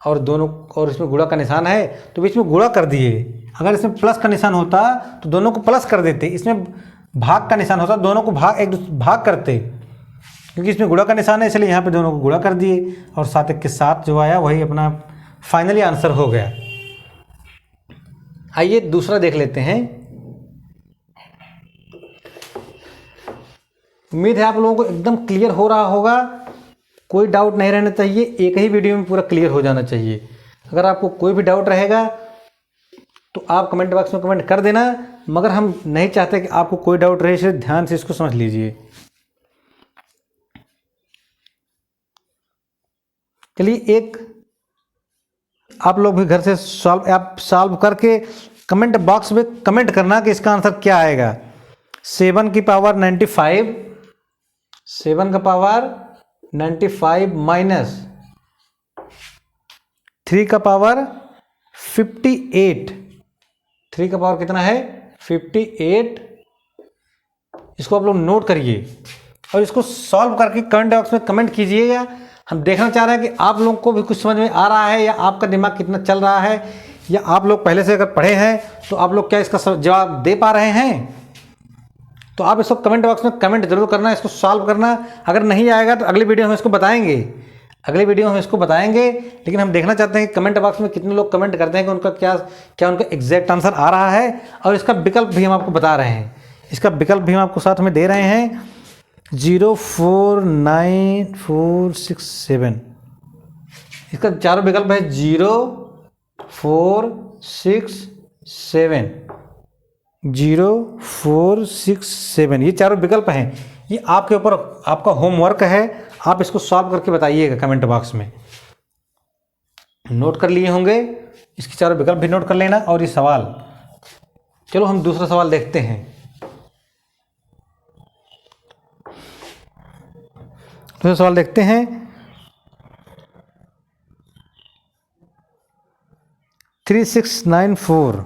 और दोनों, और इसमें गुणा का निशान है तो बीच में गुणा कर दिए। अगर इसमें प्लस का निशान होता तो दोनों को प्लस कर देते, इसमें भाग का निशान होता दोनों को भाग करते, क्योंकि इसमें गुणा का निशान है इसलिए यहाँ पे दोनों को गुणा कर दिए, और 7 के साथ जो आया वही अपना फाइनली आंसर हो गया। आइए दूसरा देख लेते हैं। उम्मीद है आप लोगों को एकदम क्लियर हो रहा होगा, कोई डाउट नहीं रहना चाहिए, एक ही वीडियो में पूरा क्लियर हो जाना चाहिए। अगर आपको कोई भी डाउट रहेगा तो आप कमेंट बॉक्स में कमेंट कर देना, मगर हम नहीं चाहते कि आपको कोई डाउट रहे, इसलिए ध्यान से इसको समझ लीजिए। चलिए एक आप लोग भी घर से सॉल्व करके कमेंट बॉक्स में कमेंट करना कि इसका आंसर क्या आएगा। 7 की पावर 95, 7 का पावर 95 माइनस 3 का पावर 58, 3 का पावर कितना है 58। इसको आप लोग नोट करिए और इसको सॉल्व करके कमेंट बॉक्स में कमेंट कीजिएगा। हम देखना चाह रहे हैं कि आप लोगों को भी कुछ समझ में आ रहा है, या आपका दिमाग कितना चल रहा है, या आप लोग पहले से अगर पढ़े हैं तो आप लोग क्या इसका जवाब दे पा रहे हैं। तो आप इसको कमेंट बॉक्स में कमेंट जरूर करना, इसको सॉल्व करना। अगर नहीं आएगा तो अगली वीडियो में इसको बताएंगे, अगली वीडियो में इसको बताएंगे। लेकिन हम देखना चाहते हैं कि कमेंट बॉक्स में कितने लोग कमेंट करते हैं कि उनका क्या उनका एग्जैक्ट आंसर आ रहा है, और इसका विकल्प भी हम आपको बता रहे हैं। इसका विकल्प भी हम आपको साथ में दे रहे हैं, 049467। इसका चारों विकल्प है 0467, 0467, ये चारों विकल्प हैं। ये आपके ऊपर आपका होमवर्क है, आप इसको सॉल्व करके बताइएगा कमेंट बॉक्स में। नोट कर लिए होंगे, इसके चारों विकल्प भी नोट कर लेना। और ये सवाल, चलो हम दूसरा सवाल देखते हैं। दूसरा सवाल देखते हैं। 3694,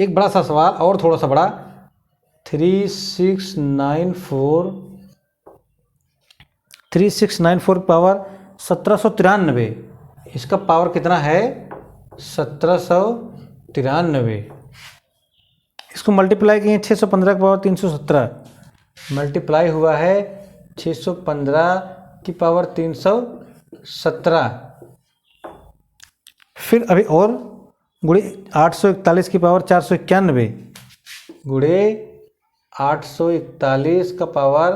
एक बड़ा सा सवाल और थोड़ा सा बड़ा। 3694 पावर 1793, इसका पावर कितना है 1793। इसको मल्टीप्लाई किए 615 की पावर 317, मल्टीप्लाई हुआ है 615 की पावर 317। फिर अभी और गुणे 841 की पावर 491, गुणे 841 का पावर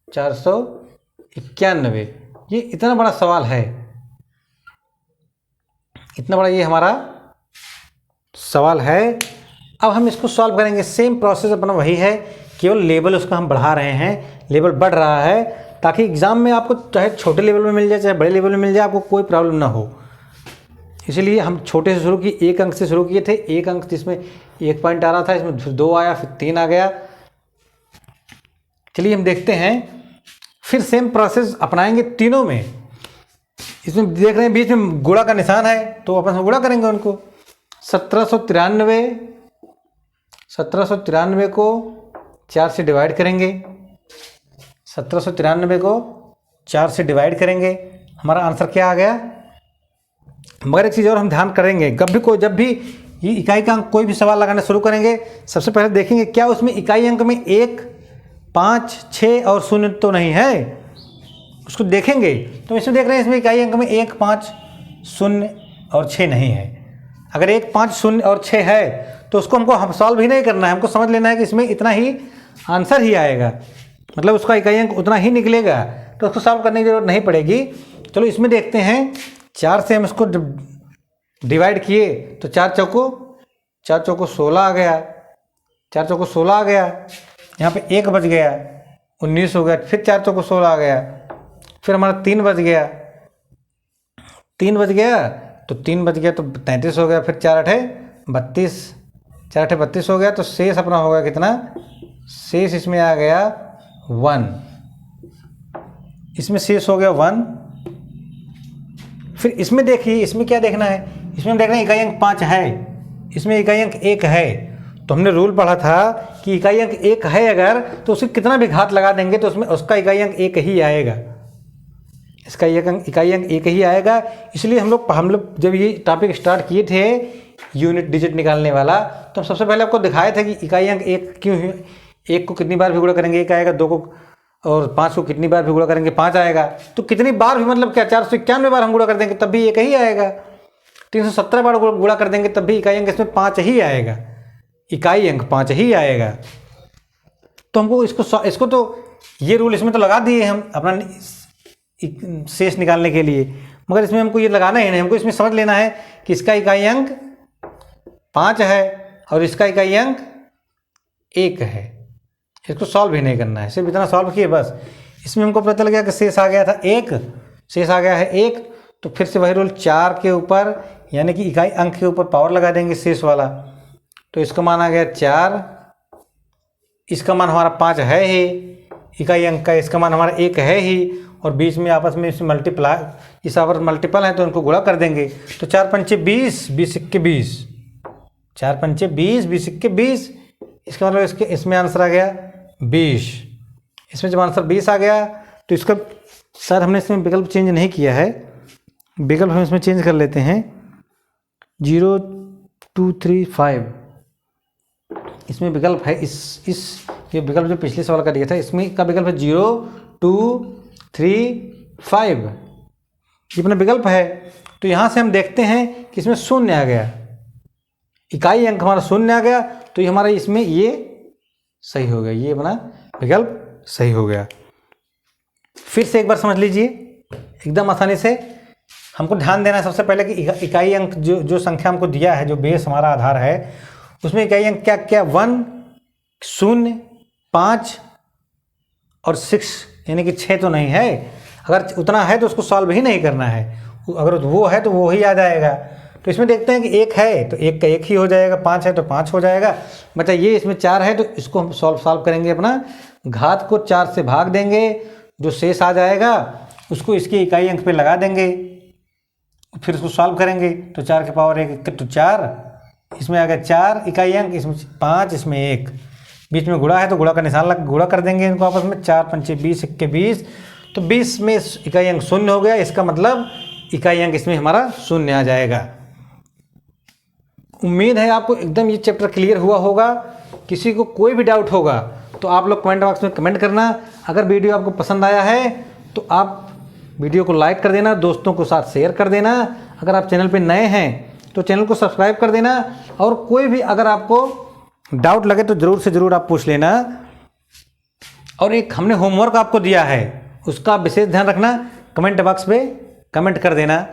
491। ये इतना बड़ा सवाल है, इतना बड़ा ये हमारा सवाल है। अब हम इसको सॉल्व करेंगे। सेम प्रोसेस अपना वही है, केवल लेवल उसका हम बढ़ा रहे हैं, लेवल बढ़ रहा है, ताकि एग्ज़ाम में आपको चाहे छोटे लेवल में मिल जाए चाहे बड़े लेवल में मिल जाए, आपको कोई प्रॉब्लम ना हो। इसलिए हम छोटे से शुरू किए, 1 अंक से शुरू किए थे। 1 अंक जिसमें 1 पॉइंट आ रहा था, इसमें फिर 2 आया, फिर 3 आ गया। चलिए हम देखते हैं, फिर सेम प्रोसेस अपनाएंगे तीनों में। इसमें देख रहे हैं बीच में गुणा का निशान है, तो अपन गुणा करेंगे उनको। 1793 को 4 से डिवाइड करेंगे, 1793 को 4 से डिवाइड करेंगे, हमारा आंसर क्या आ गया। मगर एक चीज़ और हम ध्यान करेंगे, जब भी ये इकाई का अंक कोई भी सवाल लगाना शुरू करेंगे, सबसे पहले देखेंगे क्या उसमें इकाई अंक में 1, 5, 6 और 0 तो नहीं है, उसको देखेंगे। तो इसमें देख रहे हैं इसमें इकाई अंक में 1, 5, 0 और 6 नहीं है। अगर 1, 5, 0 और 6 है तो उसको हमको सॉल्व ही नहीं करना है, हमको समझ लेना है कि इसमें इतना ही आंसर ही आएगा, मतलब उसका इकाई अंक उतना ही निकलेगा, तो उसको सॉल्व करने की जरूरत नहीं पड़ेगी। चलो इसमें देखते हैं, 4 से हम इसको डिवाइड किए तो 4 चौको 16 आ गया, 4 चौको 16 आ गया। यहाँ पे 1 बच गया, 19 हो गया। फिर 4 चौको 16 आ गया, फिर हमारा 3 बच गया, 3 बच गया, तो 3 बच गया तो 33 हो गया, फिर 4 8 32, 4 8 32 हो गया। तो शेष अपना होगा कितना, शेष इसमें आ गया 1, इसमें शेष हो गया 1। फिर इसमें देखिए, इसमें क्या देखना है, इसमें देखना है इकाई अंक 5 है, इसमें इकाई अंक 1 है। तो हमने रूल पढ़ा था कि इकाई अंक 1 है अगर, तो उसे कितना भी घात लगा देंगे तो उसमें उसका इकाई अंक 1 ही आएगा, इसका इकाई अंक 1 ही आएगा। इसलिए हम लोग जब ये टॉपिक स्टार्ट किए थे यूनिट डिजिट निकालने वाला, तो हम सबसे पहले आपको दिखाए थे कि इकाई अंक 1 क्यों है, 1 को कितनी बार भी गुणा करेंगे 1 आएगा, 2 को और 5 को कितनी बार भी गुणा करेंगे 5 आएगा। तो कितनी बार भी मतलब क्या, 491 बार हम गुणा कर देंगे तब भी 1 ही आएगा, 317 बार गुणा कर देंगे तब भी इकाई अंक इसमें 5 ही आएगा, इकाई अंक 5 ही आएगा। तो हमको इसको तो ये रूल इसमें तो लगा दिए हम अपना शेष निकालने के लिए, मगर इसमें हमको ये लगाना ही नहीं, हमको इसमें समझ लेना है कि इसका इकाई अंक 5 है और इसका इकाई अंक 1 है। इसको सॉल्व भी नहीं करना है, सिर्फ इतना सॉल्व किए बस। इसमें हमको पता चल गया कि शेष आ गया था 1, शेष आ गया है 1, तो फिर से वही रूल 4 के ऊपर यानी कि इकाई अंक के ऊपर पावर लगा देंगे शेष वाला। तो इसका मान आ गया 4, इसका मान हमारा 5 है ही, इकाई अंक का इसका मान हमारा 1 है ही, और बीच में आपस में मल्टीप्लाई, इस आवर मल्टीपल है तो उनको गुणा कर देंगे। तो 4 पंचे 20, 20 इक्के 20, 4 पंचे 20, 20 इक्के 20, इसका मतलब इसमें आंसर आ गया 20। इसमें जब आंसर 20 आ गया तो इसका सर हमने इसमें विकल्प चेंज नहीं किया है, विकल्प हम इसमें चेंज कर लेते हैं 0 2 3 5, इसमें विकल्प है ये विकल्प जो पिछले सवाल का दिया था इसमें का विकल्प है 0 2 3 5, ये अपना विकल्प है। तो यहाँ से हम देखते हैं कि इसमें 0 आ गया, इकाई अंक हमारा 0 आ गया, तो ये हमारा इसमें ये सही हो गया, ये अपना विकल्प सही हो गया। फिर से एक बार समझ लीजिए एकदम आसानी से। हमको ध्यान देना है सबसे पहले कि इकाई अंक जो संख्या हमको दिया है, जो बेस हमारा आधार है, उसमें इकाई अंक क्या क्या 1 0 5 और 6, यानी कि 6 तो नहीं है। अगर उतना है तो उसको सॉल्व ही नहीं करना है, अगर वो है तो वो ही आ जाएगा। तो इसमें देखते हैं कि 1 है तो 1 का 1 ही हो जाएगा, 5 है तो 5 हो जाएगा। बच्चा ये इसमें 4 है तो इसको हम सॉल्व करेंगे, अपना घात को 4 से भाग देंगे, जो शेष आ जाएगा उसको इसके इकाई अंक पे लगा देंगे, फिर उसको सॉल्व करेंगे। तो 4 के पावर 1 तो 4, इसमें आ गया 4 इकाई अंक, इसमें 5, इसमें 1, बीच में गुणा है तो गुणा का निशान लग गुणा कर देंगे इनको आपस में। 4 पंचे 20 इक्के 20, तो 20 में इकाई अंक 0 हो गया, इसका मतलब इकाई अंक इसमें हमारा 0 आ जाएगा। उम्मीद है आपको एकदम ये चैप्टर क्लियर हुआ होगा। किसी को कोई भी डाउट होगा तो आप लोग कमेंट बॉक्स में कमेंट करना। अगर वीडियो आपको पसंद आया है तो आप वीडियो को लाइक कर देना, दोस्तों को साथ शेयर कर देना। अगर आप चैनल पे नए हैं तो चैनल को सब्सक्राइब कर देना, और कोई भी अगर आपको डाउट लगे तो ज़रूर से ज़रूर आप पूछ लेना। और एक हमने होमवर्क आपको दिया है, उसका विशेष ध्यान रखना, कमेंट बॉक्स पे कमेंट कर देना।